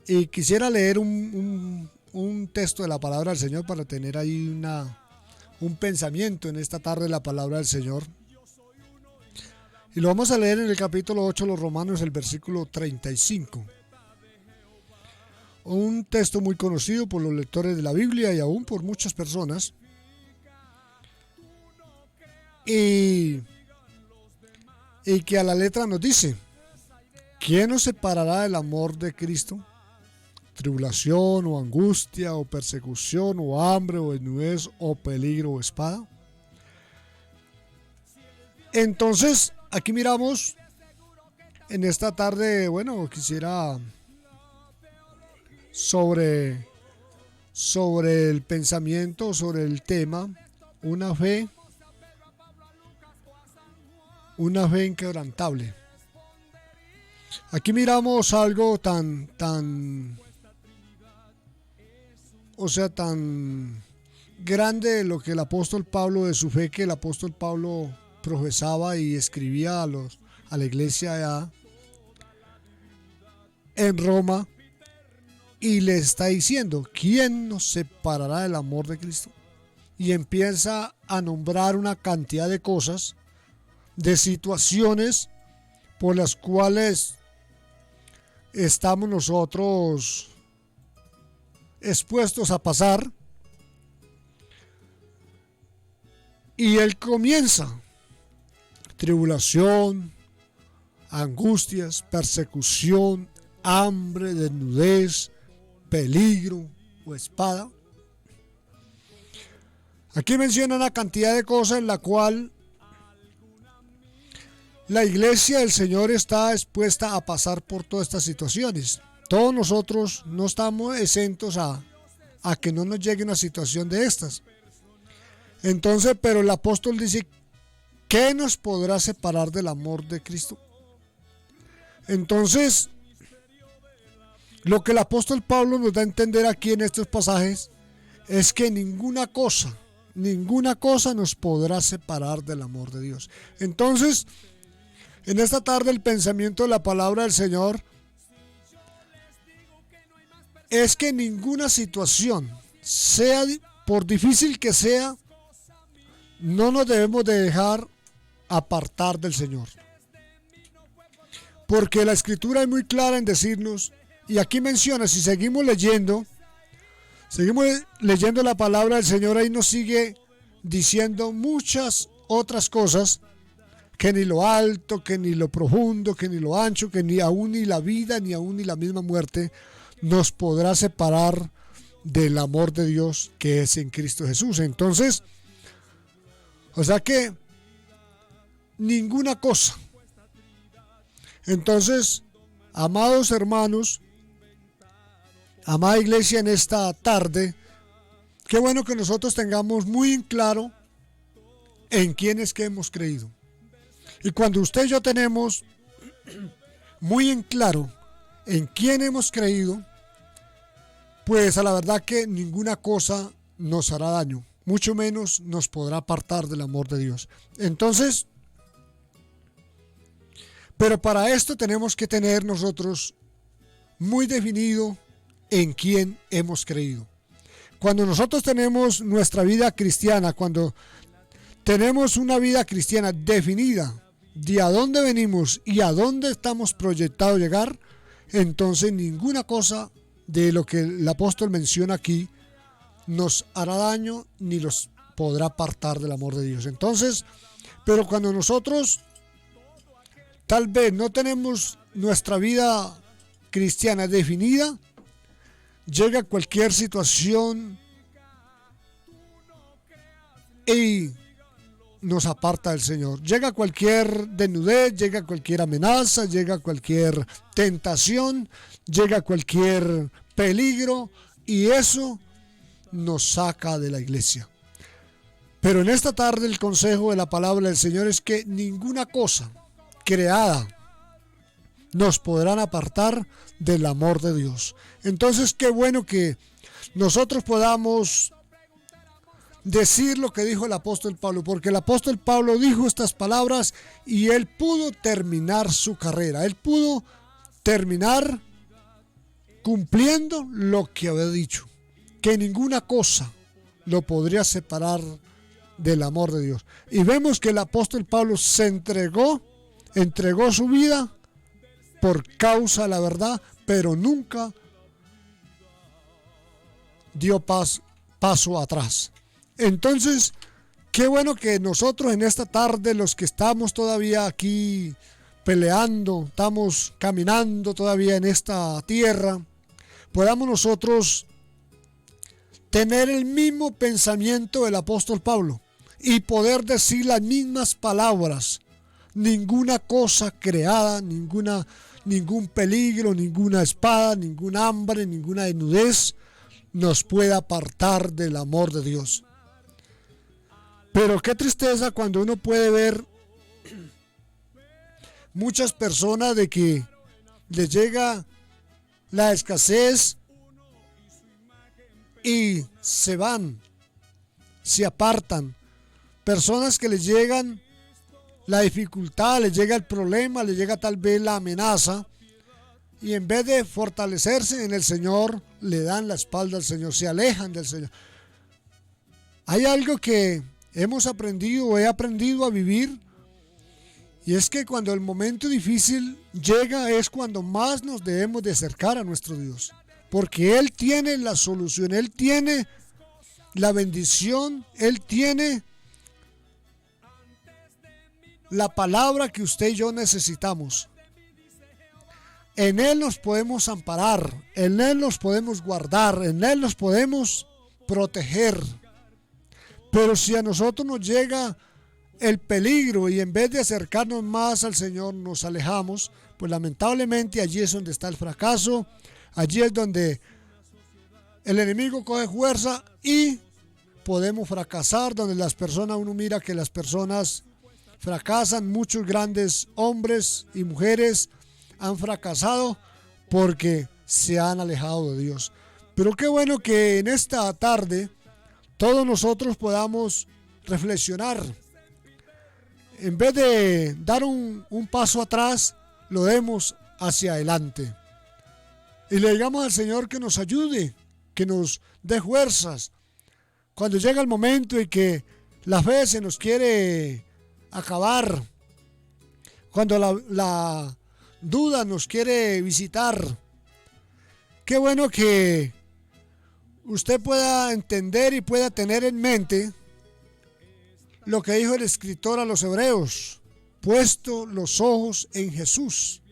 Y quisiera leer un texto de la palabra del Señor para tener ahí un pensamiento en esta tarde de la palabra del Señor. Y lo vamos a leer en el capítulo 8 de los Romanos, el versículo 35. Un texto muy conocido por los lectores de la Biblia y aún por muchas personas. Y que a la letra nos dice: ¿quién nos separará del amor de Cristo? ¿Tribulación o angustia o persecución o hambre o desnudez o peligro o espada? Entonces, aquí miramos en esta tarde, bueno, quisiera sobre el pensamiento, sobre el tema, una fe inquebrantable. Aquí miramos algo tan grande de lo que el apóstol Pablo, de su fe que el apóstol Pablo profesaba y escribía a la iglesia allá en Roma, y le está diciendo: ¿quién nos separará del amor de Cristo? Y empieza a nombrar una cantidad de cosas, de situaciones por las cuales estamos nosotros expuestos a pasar. Y él comienza: tribulación, angustias, persecución, hambre, desnudez, peligro o espada. Aquí menciona una cantidad de cosas en la cual la iglesia del Señor está expuesta a pasar por todas estas situaciones. Todos nosotros no estamos exentos a que no nos llegue una situación de estas. Entonces, pero el apóstol dice: ¿qué nos podrá separar del amor de Cristo? Entonces, lo que el apóstol Pablo nos da a entender aquí en estos pasajes es que ninguna cosa nos podrá separar del amor de Dios. Entonces, en esta tarde el pensamiento de la palabra del Señor es que ninguna situación, sea por difícil que sea, no nos debemos de dejar apartar del Señor. Porque la Escritura es muy clara en decirnos, y aquí menciona, si seguimos leyendo la palabra del Señor, ahí nos sigue diciendo muchas otras cosas, que ni lo alto, que ni lo profundo, que ni lo ancho, que ni aún ni la vida, ni aún ni la misma muerte nos podrá separar del amor de Dios que es en Cristo Jesús. Entonces, o sea que ninguna cosa. Entonces, amados hermanos, amada iglesia, en esta tarde, qué bueno que nosotros tengamos muy en claro en quién es que hemos creído. Y cuando usted y yo tenemos muy en claro en quién hemos creído, pues a la verdad que ninguna cosa nos hará daño, mucho menos nos podrá apartar del amor de Dios. Entonces, pero para esto tenemos que tener nosotros muy definido en quién hemos creído. Cuando nosotros tenemos nuestra vida cristiana, cuando tenemos una vida cristiana definida de a dónde venimos y a dónde estamos proyectados llegar, entonces ninguna cosa de lo que el apóstol menciona aquí nos hará daño ni los podrá apartar del amor de Dios. Entonces, pero cuando nosotros tal vez no tenemos nuestra vida cristiana definida, llega cualquier situación y nos aparta del Señor. Llega cualquier desnudez, llega cualquier amenaza, llega cualquier tentación, llega cualquier peligro, y eso nos saca de la iglesia. Pero en esta tarde el consejo de la palabra del Señor es que ninguna cosa creada nos podrán apartar del amor de Dios. Entonces, qué bueno que nosotros podamos decir lo que dijo el apóstol Pablo, porque el apóstol Pablo dijo estas palabras y él pudo terminar su carrera, él pudo terminar cumpliendo lo que había dicho, que ninguna cosa lo podría separar del amor de Dios. Y vemos que el apóstol Pablo se entregó su vida por causa de la verdad, pero nunca dio paso atrás. Entonces, qué bueno que nosotros en esta tarde, los que estamos todavía aquí peleando, estamos caminando todavía en esta tierra, podamos nosotros tener el mismo pensamiento del apóstol Pablo y poder decir las mismas palabras. Ninguna cosa creada, ningún peligro, ninguna espada, ningún hambre, ninguna desnudez nos puede apartar del amor de Dios. Pero qué tristeza cuando uno puede ver muchas personas de que les llega la escasez y se van, se apartan. Personas que les llegan la dificultad, les llega el problema, les llega tal vez la amenaza, y en vez de fortalecerse en el Señor, le dan la espalda al Señor, se alejan del Señor. Hay algo que hemos aprendido o he aprendido a vivir, y es que cuando el momento difícil llega es cuando más nos debemos de acercar a nuestro Dios, porque Él tiene la solución, Él tiene la bendición, Él tiene la palabra que usted y yo necesitamos. En Él nos podemos amparar, en Él nos podemos guardar, en Él nos podemos proteger. Pero si a nosotros nos llega el peligro y en vez de acercarnos más al Señor nos alejamos, pues lamentablemente allí es donde está el fracaso, allí es donde el enemigo coge fuerza y podemos fracasar, donde las personas, uno mira que las personas fracasan, muchos grandes hombres y mujeres han fracasado porque se han alejado de Dios. Pero qué bueno que en esta tarde todos nosotros podamos reflexionar. En vez de dar un paso atrás, lo demos hacia adelante. Y le digamos al Señor que nos ayude, que nos dé fuerzas. Cuando llega el momento en que la fe se nos quiere acabar, cuando la duda nos quiere visitar, qué bueno que usted pueda entender y pueda tener en mente lo que dijo el escritor a los Hebreos: puesto los ojos en Jesús,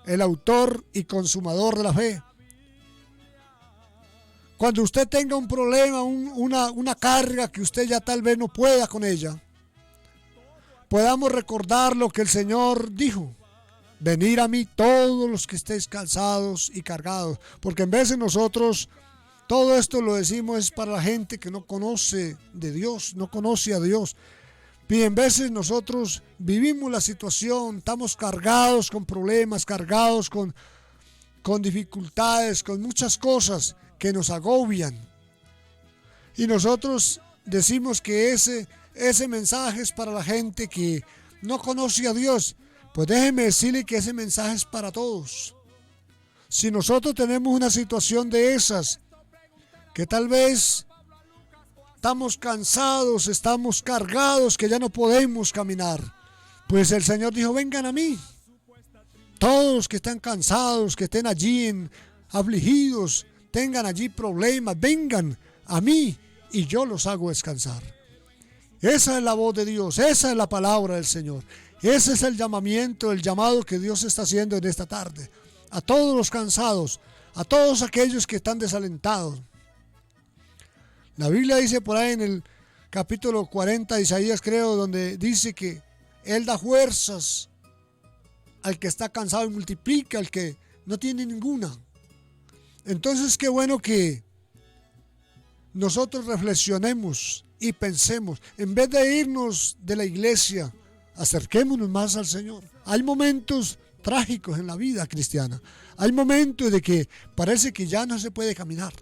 el autor y consumador de la fe. Cuando usted tenga un problema, una carga que usted ya tal vez no pueda con ella, podamos recordar lo que el Señor dijo: venid a mí todos los que estéis cansados y cargados. Porque en vez de nosotros, todo esto lo decimos es para la gente que no conoce de Dios, no conoce a Dios. Y en veces nosotros vivimos la situación, estamos cargados con problemas, cargados con dificultades, con muchas cosas que nos agobian. Y nosotros decimos que ese mensaje es para la gente que no conoce a Dios. Pues déjeme decirle que ese mensaje es para todos. Si nosotros tenemos una situación de esas, que tal vez estamos cansados, estamos cargados, que ya no podemos caminar, pues el Señor dijo: vengan a mí. Todos los que están cansados, que estén allí afligidos, tengan allí problemas, vengan a mí y yo los hago descansar. Esa es la voz de Dios, esa es la palabra del Señor. Ese es el llamamiento, el llamado que Dios está haciendo en esta tarde. A todos los cansados, a todos aquellos que están desalentados. La Biblia dice por ahí en el capítulo 40 de Isaías, creo, donde dice que Él da fuerzas al que está cansado y multiplica al que no tiene ninguna. Entonces, qué bueno que nosotros reflexionemos y pensemos. En vez de irnos de la iglesia, acerquémonos más al Señor. Hay momentos trágicos en la vida cristiana. Hay momentos de que parece que ya no se puede caminar.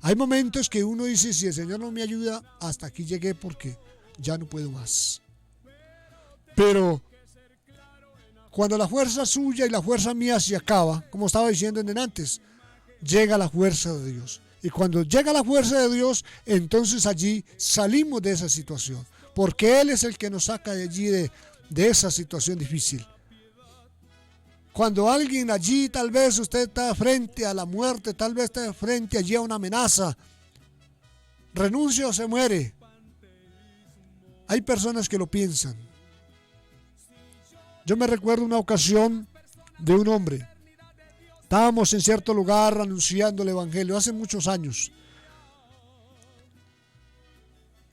Hay momentos que uno dice: si el Señor no me ayuda, hasta aquí llegué porque ya no puedo más. Pero cuando la fuerza suya y la fuerza mía se acaba, como estaba diciendo antes, llega la fuerza de Dios. Y cuando llega la fuerza de Dios, entonces allí salimos de esa situación. Porque Él es el que nos saca de allí, de esa situación difícil. Cuando alguien allí, tal vez usted está frente a la muerte, tal vez está frente allí a una amenaza, renuncia o se muere. Hay personas que lo piensan. Yo me recuerdo una ocasión de un hombre. Estábamos en cierto lugar anunciando el evangelio hace muchos años.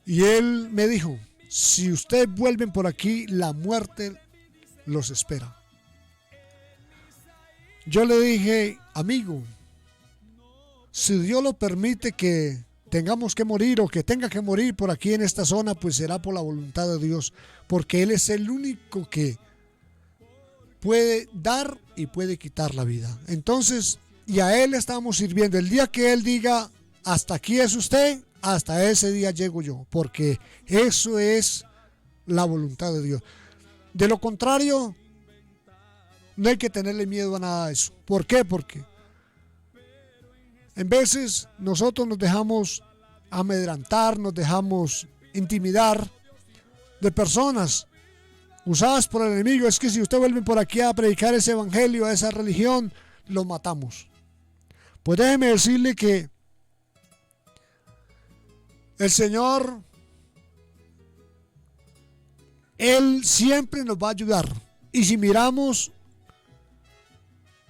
Y él me dijo, si ustedes vuelven por aquí, la muerte los espera. Yo le dije, amigo, si Dios lo permite que tengamos que morir o que tenga que morir por aquí en esta zona, pues será por la voluntad de Dios, porque Él es el único que puede dar y puede quitar la vida. Entonces, y a Él estamos sirviendo. El día que Él diga, hasta aquí es usted, hasta ese día llego yo, porque eso es la voluntad de Dios. De lo contrario, no hay que tenerle miedo a nada de eso. ¿Por qué? Porque en veces nosotros nos dejamos amedrantar, nos dejamos intimidar de personas usadas por el enemigo. Es que si usted vuelve por aquí a predicar ese evangelio, a esa religión, lo matamos. Pues déjeme decirle que el Señor, Él siempre nos va a ayudar. Y si miramos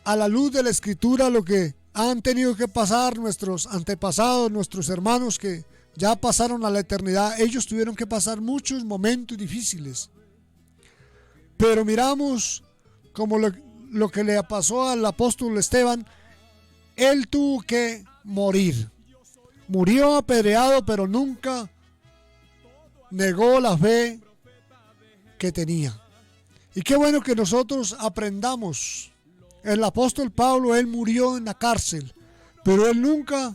a la luz de la Escritura lo que han tenido que pasar nuestros antepasados, nuestros hermanos que ya pasaron a la eternidad, ellos tuvieron que pasar muchos momentos difíciles. Pero miramos como lo que le pasó al apóstol Esteban. Él tuvo que morir. Murió apedreado, pero nunca negó la fe que tenía. Y qué bueno que nosotros aprendamos. El apóstol Pablo, él murió en la cárcel, pero él nunca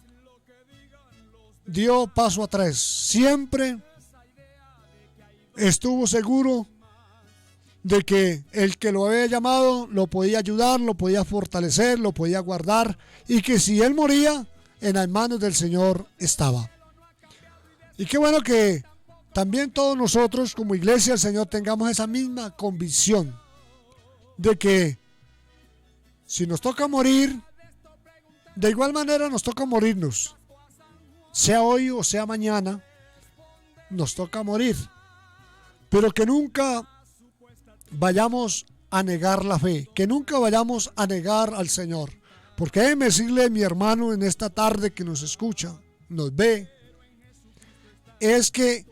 dio paso atrás. Siempre estuvo seguro de que el que lo había llamado lo podía ayudar, lo podía fortalecer, lo podía guardar, y que si él moría, en las manos del Señor estaba. Y qué bueno que también todos nosotros como iglesia del Señor tengamos esa misma convicción de que si nos toca morir, de igual manera nos toca morirnos. Sea hoy o sea mañana, nos toca morir. Pero que nunca vayamos a negar la fe, que nunca vayamos a negar al Señor. Porque déjeme decirle, mi hermano, en esta tarde que nos escucha, nos ve, es que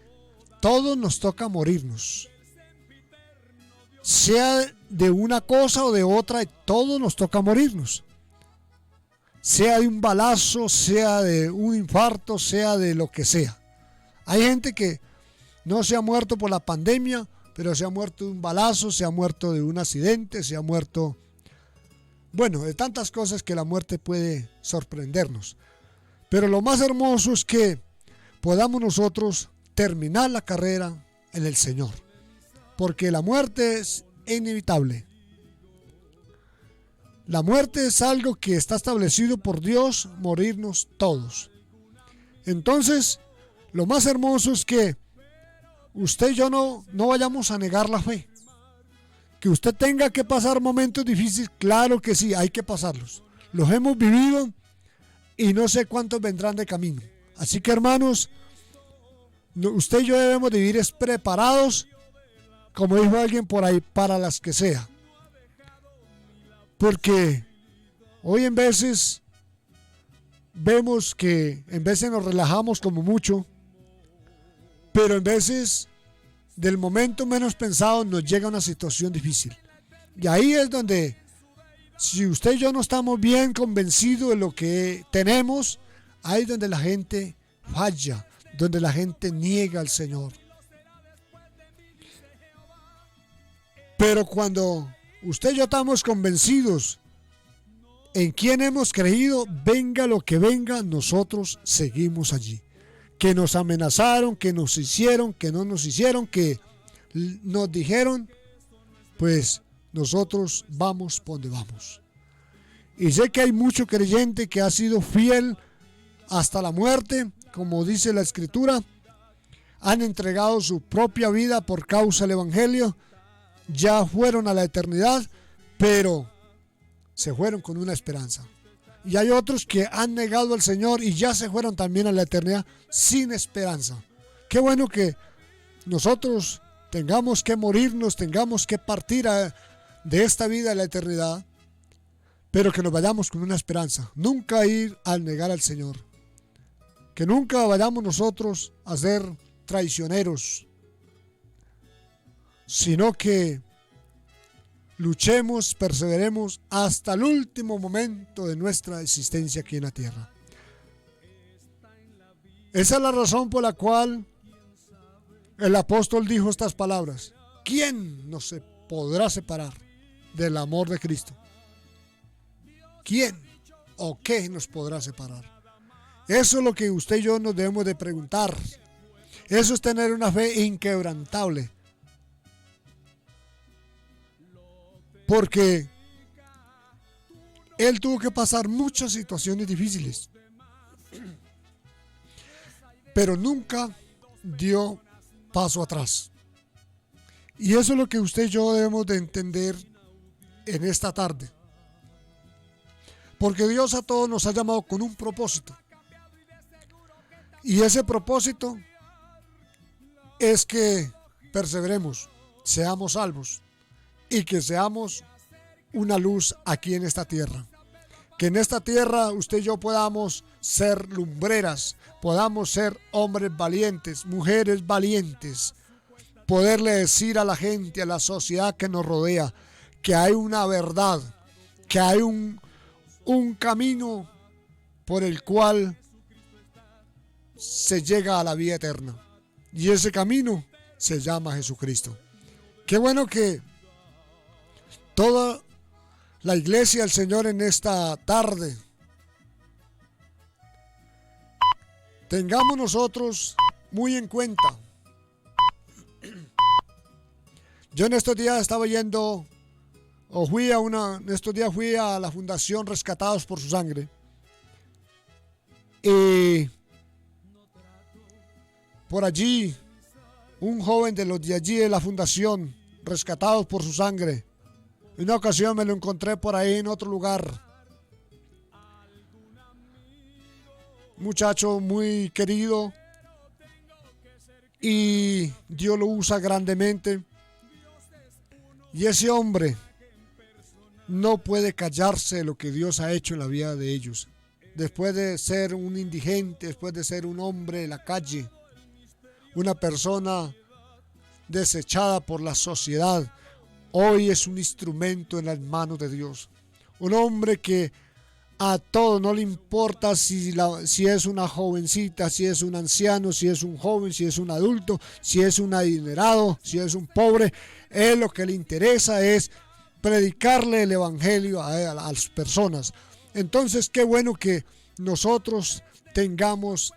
todos nos toca morirnos. Sea de una cosa o de otra, todos nos toca morirnos. Sea de un balazo, sea de un infarto, sea de lo que sea. Hay gente que no se ha muerto por la pandemia, pero se ha muerto de un balazo, se ha muerto de un accidente, se ha muerto, bueno, de tantas cosas que la muerte puede sorprendernos. Pero lo más hermoso es que podamos nosotros terminar la carrera en el Señor. Porque la muerte es inevitable. La muerte es algo que está establecido por Dios, morirnos todos. Entonces, lo más hermoso es que usted y yo no vayamos a negar la fe. Que usted tenga que pasar momentos difíciles, claro que sí, hay que pasarlos. Los hemos vivido y no sé cuántos vendrán de camino. Así que, hermanos, usted y yo debemos de vivir preparados, como dijo alguien por ahí, para las que sea. Porque hoy en veces vemos que en veces nos relajamos como mucho, pero en veces del momento menos pensado nos llega una situación difícil. Y ahí es donde, si usted y yo no estamos bien convencidos de lo que tenemos, ahí es donde la gente falla, donde la gente niega al Señor. Pero cuando usted y yo estamos convencidos en quién hemos creído, venga lo que venga, nosotros seguimos allí. Que nos amenazaron, que nos hicieron, que no nos hicieron, que nos dijeron, pues nosotros vamos por donde vamos. Y sé que hay mucho creyente que ha sido fiel hasta la muerte, como dice la Escritura. Han entregado su propia vida por causa del Evangelio. Ya fueron a la eternidad, pero se fueron con una esperanza. Y hay otros que han negado al Señor y ya se fueron también a la eternidad sin esperanza. Qué bueno que nosotros tengamos que morirnos, tengamos que partir de esta vida a la eternidad, pero que nos vayamos con una esperanza. Nunca ir a negar al Señor. Que nunca vayamos nosotros a ser traicioneros, sino que luchemos, perseveremos hasta el último momento de nuestra existencia aquí en la tierra. Esa es la razón por la cual el apóstol dijo estas palabras: ¿quién nos podrá separar del amor de Cristo? ¿Quién o qué nos podrá separar? Eso es lo que usted y yo nos debemos de preguntar. Eso es tener una fe inquebrantable. Porque él tuvo que pasar muchas situaciones difíciles, pero nunca dio paso atrás. Y eso es lo que usted y yo debemos de entender en esta tarde. Porque Dios a todos nos ha llamado con un propósito. Y ese propósito es que perseveremos, seamos salvos y que seamos una luz aquí en esta tierra. Que en esta tierra usted y yo podamos ser lumbreras, podamos ser hombres valientes, mujeres valientes, poderle decir a la gente, a la sociedad que nos rodea, que hay una verdad, que hay un camino por el cual se llega a la vida eterna. Y ese camino se llama Jesucristo. Qué bueno que toda la iglesia del Señor en esta tarde tengamos nosotros muy en cuenta. Yo en estos días estaba yendo, en estos días fui a la Fundación Rescatados por su Sangre. Y por allí, un joven de los de allí de la Fundación Rescatados por su Sangre, en una ocasión me lo encontré por ahí en otro lugar. Muchacho muy querido, y Dios lo usa grandemente. Y ese hombre no puede callarse de lo que Dios ha hecho en la vida de ellos. Después de ser un indigente, después de ser un hombre de la calle, una persona desechada por la sociedad, hoy es un instrumento en las manos de Dios. Un hombre que a todo no le importa si es una jovencita, si es un anciano, si es un joven, si es un adulto, si es un adinerado, si es un pobre. Él lo que le interesa es predicarle el evangelio a las personas. Entonces, qué bueno que nosotros tengamos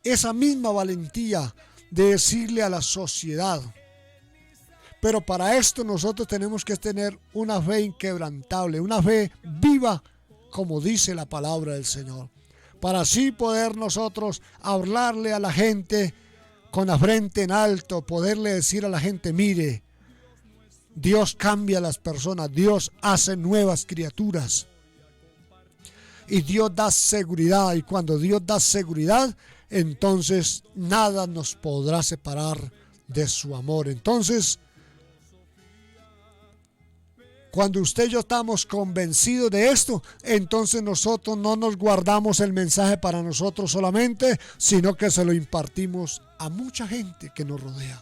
esa misma valentía de decirle a la sociedad. Pero para esto nosotros tenemos que tener una fe inquebrantable, una fe viva, como dice la palabra del Señor, para así poder nosotros hablarle a la gente con la frente en alto, poderle decir a la gente: mire, Dios cambia a las personas, Dios hace nuevas criaturas y Dios da seguridad, y cuando Dios da seguridad, entonces nada nos podrá separar de su amor. Entonces, cuando usted y yo estamos convencidos de esto, entonces nosotros no nos guardamos el mensaje para nosotros solamente, sino que se lo impartimos a mucha gente que nos rodea.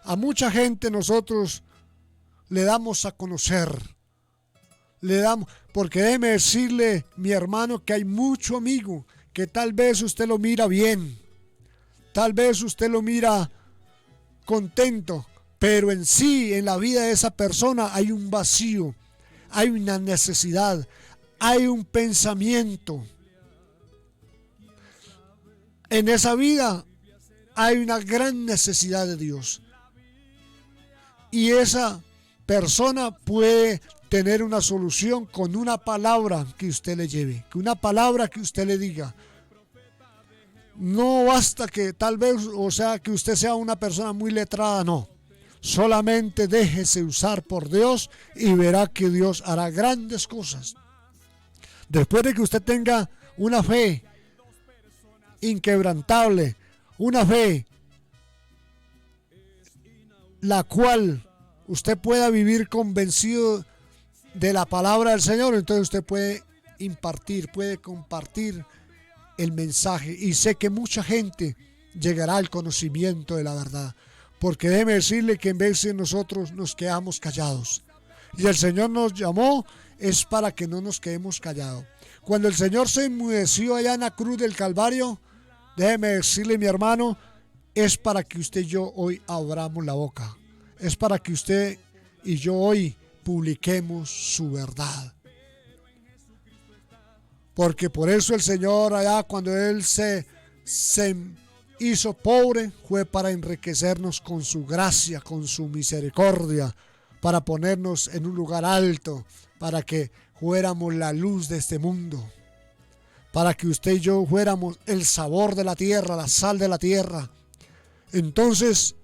A mucha gente nosotros le damos a conocer. Porque déjeme decirle, mi hermano, que hay mucho amigo que tal vez usted lo mira bien, tal vez usted lo mira contento, pero en sí, en la vida de esa persona hay un vacío, hay una necesidad, hay un pensamiento. En esa vida hay una gran necesidad de Dios. Y esa persona puede tener una solución con una palabra que usted le lleve, con una palabra que usted le diga. No basta que tal vez, o sea, que usted sea una persona muy letrada, no. Solamente déjese usar por Dios y verá que Dios hará grandes cosas. Después de que usted tenga una fe inquebrantable, una fe la cual usted pueda vivir convencido de la palabra del Señor, entonces usted puede impartir, puede compartir el mensaje, y sé que mucha gente llegará al conocimiento de la verdad, porque déjeme decirle que en vez de nosotros nos quedamos callados, y el Señor nos llamó es para que no nos quedemos callados. Cuando el Señor se enmudeció allá en la cruz del Calvario, déjeme decirle, mi hermano, es para que usted y yo hoy abramos la boca, es para que usted y yo hoy publiquemos su verdad. Porque por eso el Señor allá, cuando Él se hizo pobre, fue para enriquecernos con su gracia, con su misericordia, para ponernos en un lugar alto, para que fuéramos la luz de este mundo, para que usted y yo fuéramos el sabor de la tierra, la sal de la tierra. Entonces,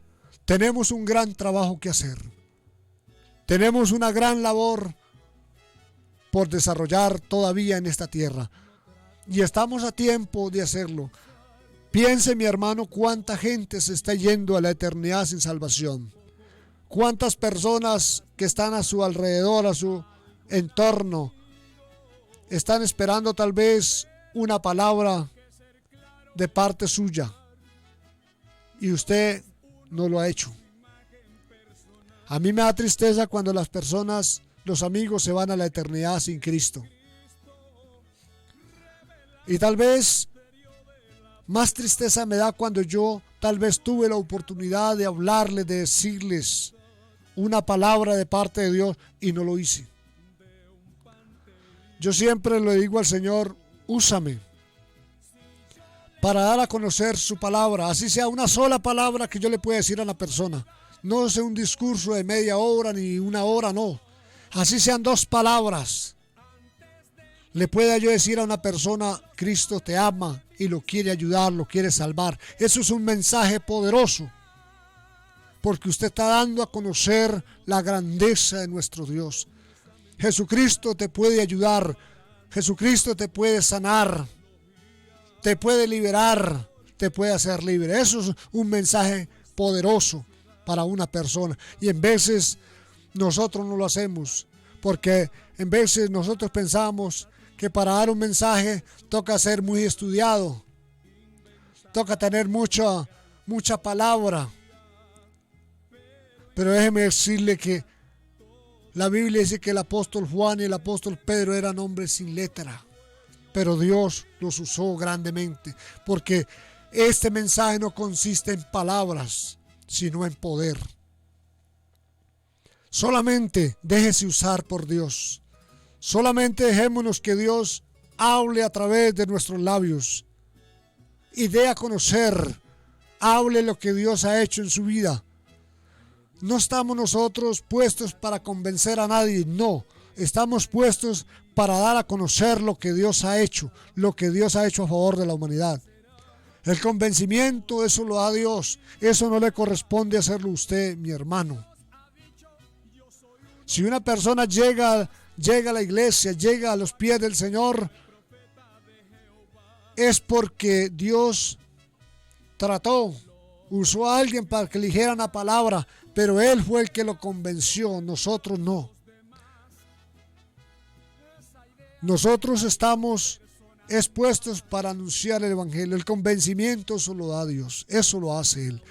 tenemos un gran trabajo que hacer. Tenemos una gran labor por desarrollar todavía en esta tierra. Y estamos a tiempo de hacerlo. Piense, mi hermano, cuánta gente se está yendo a la eternidad sin salvación. Cuántas personas que están a su alrededor, a su entorno, están esperando tal vez una palabra de parte suya. Y usted no lo ha hecho. A mí me da tristeza cuando las personas, los amigos, se van a la eternidad sin Cristo. Y tal vez más tristeza me da cuando yo tal vez tuve la oportunidad de hablarles, de decirles una palabra de parte de Dios y no lo hice. Yo siempre le digo al Señor, úsame para dar a conocer su palabra, así sea una sola palabra que yo le pueda decir a la persona. No sea un discurso de media hora ni una hora, no. Así sean 2 palabras. Le pueda yo decir a una persona, Cristo te ama y lo quiere ayudar, lo quiere salvar. Eso es un mensaje poderoso, porque usted está dando a conocer la grandeza de nuestro Dios. Jesucristo te puede ayudar, Jesucristo te puede sanar, te puede liberar, te puede hacer libre. Eso es un mensaje poderoso para una persona, y en veces nosotros no lo hacemos, porque en veces nosotros pensamos que para dar un mensaje toca ser muy estudiado, toca tener mucha palabra. Pero déjeme decirle que la Biblia dice que el apóstol Juan y el apóstol Pedro eran hombres sin letra, pero Dios los usó grandemente, porque este mensaje no consiste en palabras, sino en poder. Solamente déjese usar por Dios. Solamente dejémonos que Dios hable a través de nuestros labios y dé a conocer, hable lo que Dios ha hecho en su vida. No estamos nosotros puestos para convencer a nadie, no. Estamos puestos para dar a conocer lo que Dios ha hecho, lo que Dios ha hecho a favor de la humanidad. El convencimiento, eso lo da Dios. Eso no le corresponde hacerlo usted, mi hermano. Si una persona llega a la iglesia, llega a los pies del Señor, es porque Dios usó a alguien para que le dijera una palabra, pero Él fue el que lo convenció, nosotros no. Nosotros estamos expuestos para anunciar el Evangelio. El convencimiento eso lo da Dios, eso lo hace Él.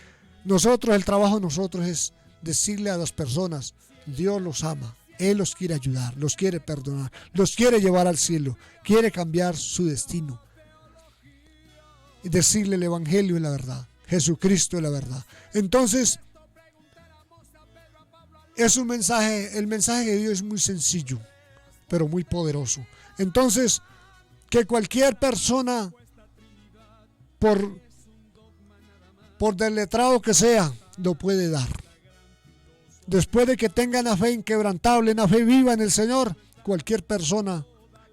El trabajo de nosotros es decirle a las personas, Dios los ama, Él los quiere ayudar, los quiere perdonar, los quiere llevar al cielo, quiere cambiar su destino. Y decirle el Evangelio es la verdad, Jesucristo es la verdad. Entonces, es un mensaje, el mensaje de Dios es muy sencillo, pero muy poderoso. Entonces, que cualquier persona, por desletrado que sea, lo puede dar. después de que tengan una fe inquebrantable, una fe viva en el Señor, cualquier persona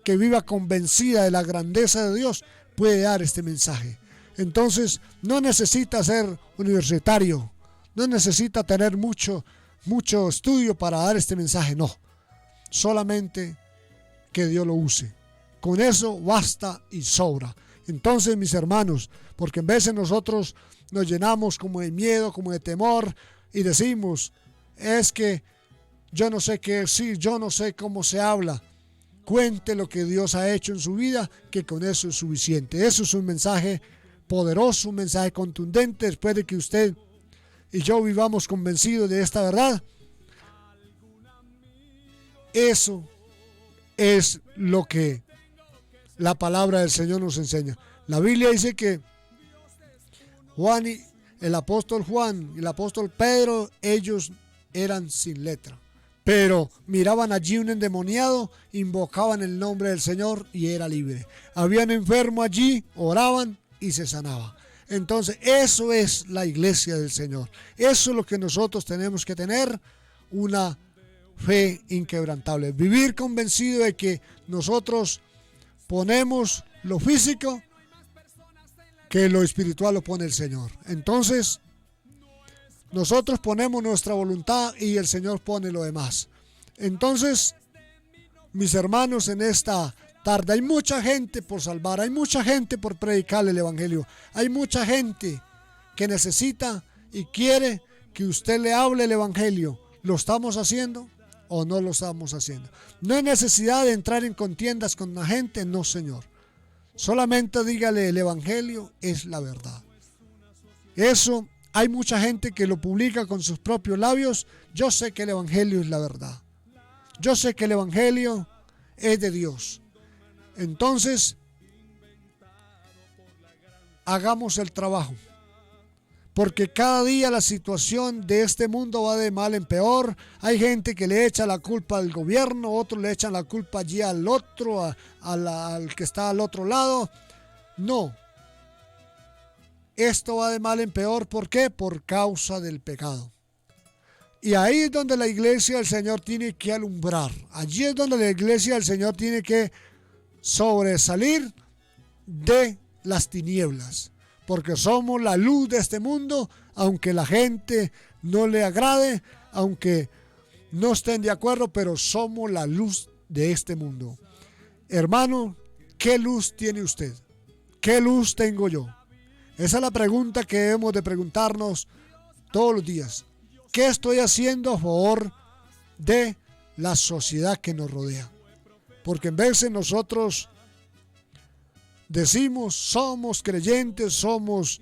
que viva convencida de la grandeza de Dios puede dar este mensaje. Entonces no necesita ser universitario, no necesita tener mucho estudio para dar este mensaje, no. Solamente que Dios lo use. Con eso basta y sobra. Entonces, mis hermanos, porque en veces nosotros nos llenamos como de miedo, como de temor y decimos, es que yo no sé qué decir, yo no sé cómo se habla. Cuente lo que Dios ha hecho en su vida, que con eso es suficiente. Eso es un mensaje poderoso, un mensaje contundente. Después de que usted y yo vivamos convencidos de esta verdad, eso es lo que la palabra del Señor nos enseña. La Biblia dice que el apóstol Juan y el apóstol Pedro, ellos eran sin letra, pero miraban allí un endemoniado, invocaban el nombre del Señor y era libre. Había un enfermo allí, oraban y se sanaba. Entonces eso es la iglesia del Señor. Eso es lo que nosotros tenemos que tener, una fe inquebrantable. Vivir convencido de que nosotros ponemos lo físico, que lo espiritual lo pone el Señor. Entonces nosotros ponemos nuestra voluntad y el Señor pone lo demás. Entonces, mis hermanos, en esta tarde hay mucha gente por salvar, hay mucha gente por predicar el Evangelio, hay mucha gente que necesita y quiere que usted le hable el Evangelio. ¿Lo estamos haciendo o no lo estamos haciendo? No hay necesidad de entrar en contiendas con la gente, no, Señor. Solamente dígale, el Evangelio es la verdad. Eso, hay mucha gente que lo publica con sus propios labios. Yo sé que el Evangelio es la verdad. Yo sé que el Evangelio es de Dios. Entonces, hagamos el trabajo. Porque cada día la situación de este mundo va de mal en peor. Hay gente que le echa la culpa al gobierno, otros le echan la culpa allí al otro, al que está al otro lado. No. Esto va de mal en peor. ¿Por qué? Por causa del pecado. Y ahí es donde la iglesia del Señor tiene que alumbrar. Allí es donde la iglesia del Señor tiene que sobresalir de las tinieblas. Porque somos la luz de este mundo, aunque la gente no le agrade, aunque no estén de acuerdo, pero somos la luz de este mundo. Hermano, ¿qué luz tiene usted? ¿Qué luz tengo yo? Esa es la pregunta que debemos de preguntarnos todos los días. ¿Qué estoy haciendo a favor de la sociedad que nos rodea? Porque en veces nosotros decimos, somos creyentes, somos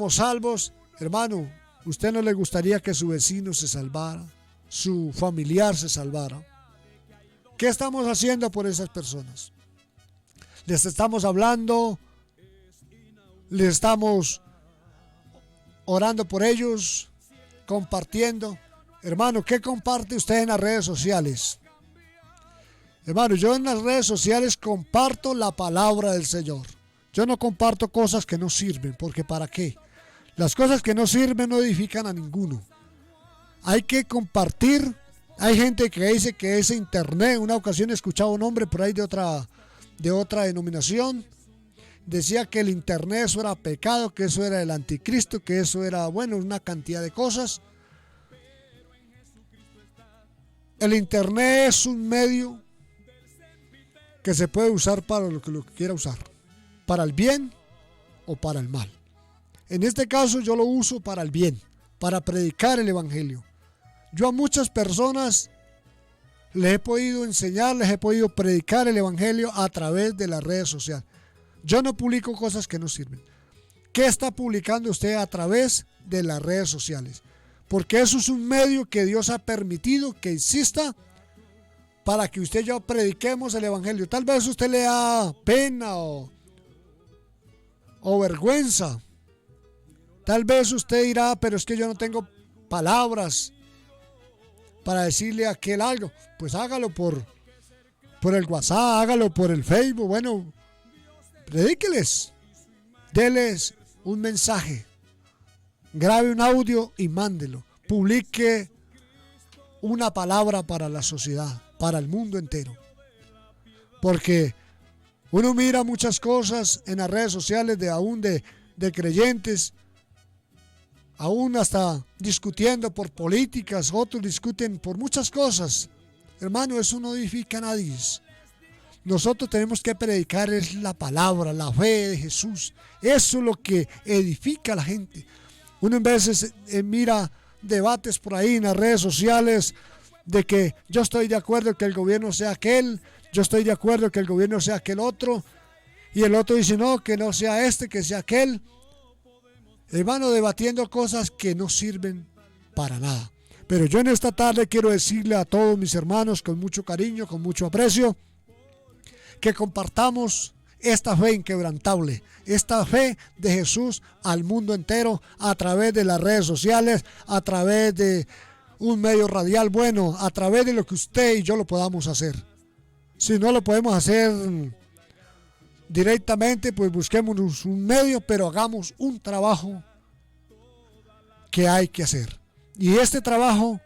salvos. Hermano, ¿usted no le gustaría que su vecino se salvara? Su familiar se salvara. ¿Qué estamos haciendo por esas personas? Les estamos hablando, les estamos orando por ellos, compartiendo. Hermano, ¿qué comparte usted en las redes sociales? Hermano, yo en las redes sociales comparto la palabra del Señor. Yo no comparto cosas que no sirven, porque ¿para qué? Las cosas que no sirven no edifican a ninguno. Hay que compartir. Hay gente que dice que es internet. Una ocasión he escuchado a un hombre por ahí de otra denominación. Decía que el internet eso era pecado, que eso era el anticristo, que eso era, bueno, una cantidad de cosas. El internet es un medio que se puede usar para lo que quiera usar, para el bien o para el mal. En este caso yo lo uso para el bien, para predicar el Evangelio. Yo a muchas personas les he podido enseñar, les he podido predicar el Evangelio a través de las redes sociales. Yo no publico cosas que no sirven. ¿Qué está publicando usted a través de las redes sociales? Porque eso es un medio que Dios ha permitido que exista para que usted y yo prediquemos el Evangelio. Tal vez usted le da pena o vergüenza. Tal vez usted dirá, pero es que yo no tengo palabras para decirle a aquel algo. Pues hágalo por el WhatsApp, hágalo por el Facebook. Bueno, predíqueles, déles un mensaje, grabe un audio y mándelo. publique una palabra para la sociedad, para el mundo entero. Porque uno mira muchas cosas en las redes sociales de creyentes, aún hasta discutiendo por políticas, otros discuten por muchas cosas. Hermano, eso no edifica a nadie. Nosotros tenemos que predicar es la palabra, la fe de Jesús. Eso es lo que edifica a la gente. Uno en veces mira debates por ahí en las redes sociales de que yo estoy de acuerdo que el gobierno sea aquel, yo estoy de acuerdo que el gobierno sea aquel otro, y el otro dice no, que no sea este, que sea aquel. Hermano, debatiendo cosas que no sirven para nada. Pero yo en esta tarde quiero decirle a todos mis hermanos con mucho cariño, con mucho aprecio, que compartamos esta fe inquebrantable, esta fe de Jesús al mundo entero a través de las redes sociales, a través de un medio radial, bueno, a través de lo que usted y yo lo podamos hacer. Si no lo podemos hacer directamente, pues busquemos un medio, pero hagamos un trabajo que hay que hacer. Y este trabajo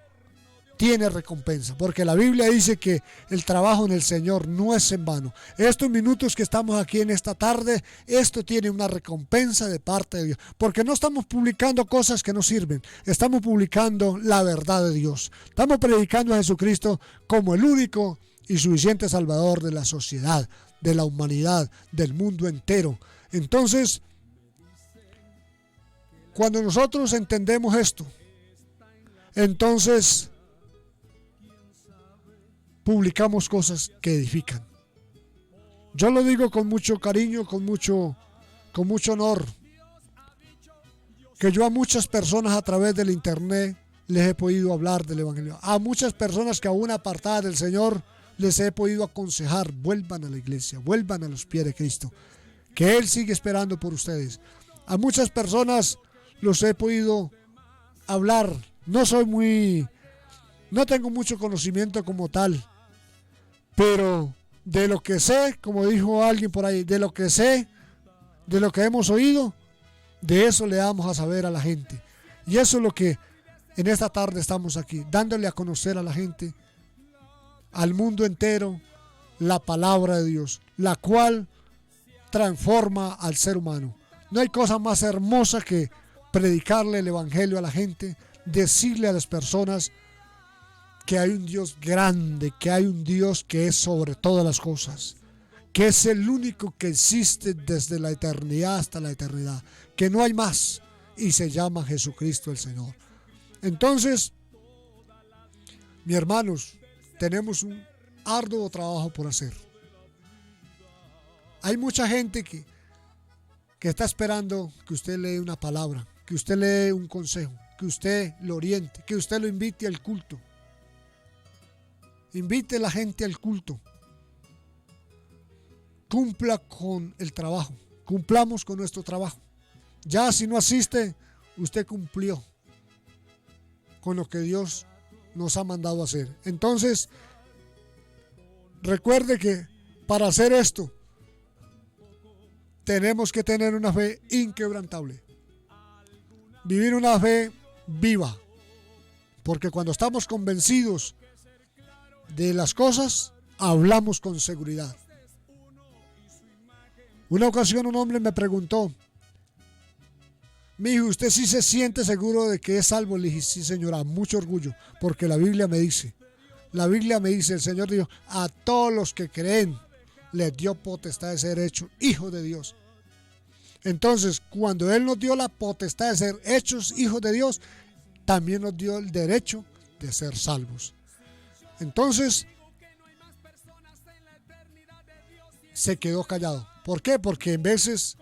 tiene recompensa, porque la Biblia dice que el trabajo en el Señor no es en vano. Estos minutos que estamos aquí en esta tarde, esto tiene una recompensa de parte de Dios, porque no estamos publicando cosas que no sirven, estamos publicando la verdad de Dios. Estamos predicando a Jesucristo como el único y suficiente Salvador de la sociedad, de la humanidad, del mundo entero. Entonces, cuando nosotros entendemos esto, entonces publicamos cosas que edifican. Yo lo digo con mucho cariño, con mucho honor, que yo a muchas personas a través del internet les he podido hablar del Evangelio. A muchas personas que aún apartadas del Señor les he podido aconsejar, vuelvan a la iglesia, vuelvan a los pies de Cristo, que Él sigue esperando por ustedes. A muchas personas los he podido hablar. No tengo mucho conocimiento como tal, pero de lo que sé, como dijo alguien por ahí, de lo que sé, de lo que hemos oído, de eso le damos a saber a la gente. Y eso es lo que en esta tarde estamos aquí, dándole a conocer a la gente, al mundo entero, la palabra de Dios, la cual transforma al ser humano. No hay cosa más hermosa que predicarle el Evangelio a la gente, decirle a las personas que hay un Dios grande, que hay un Dios que es sobre todas las cosas, que es el único que existe desde la eternidad hasta la eternidad, que no hay más, y se llama Jesucristo el Señor. Entonces, mis hermanos, tenemos un arduo trabajo por hacer. Hay mucha gente que está esperando que usted lee una palabra, que usted lee un consejo, que usted lo oriente, que usted lo invite al culto. Invite a la gente al culto. Cumpla con el trabajo. Cumplamos con nuestro trabajo. Ya si no asiste, usted cumplió con lo que Dios nos ha mandado a hacer. Entonces, recuerde que para hacer esto, tenemos que tener una fe inquebrantable. Vivir una fe viva. Porque cuando estamos convencidos de las cosas, hablamos con seguridad. Una ocasión un hombre me preguntó: mi hijo, ¿usted sí se siente seguro de que es salvo? Le dije: sí, señora, mucho orgullo, porque la Biblia me dice, el Señor dijo, a todos los que creen les dio potestad de ser hechos hijos de Dios. Entonces, cuando Él nos dio la potestad de ser hechos hijos de Dios, también nos dio el derecho de ser salvos. Entonces, se quedó callado. ¿Por qué? Porque en veces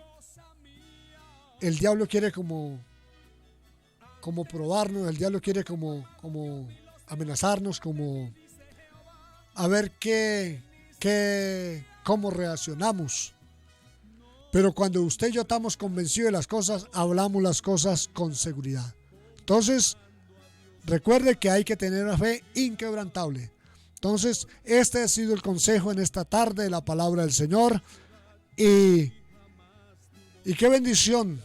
el diablo quiere como probarnos, el diablo quiere como amenazarnos, como a ver cómo reaccionamos. Pero cuando usted y yo estamos convencidos de las cosas, hablamos las cosas con seguridad. Entonces, recuerde que hay que tener una fe inquebrantable. Entonces, este ha sido el consejo en esta tarde de la palabra del Señor. Y qué bendición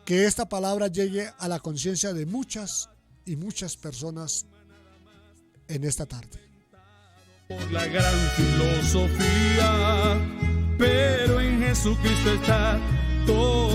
que esta palabra llegue a la conciencia de muchas y muchas personas en esta tarde. Por la gran filosofía, pero en Jesucristo está todo.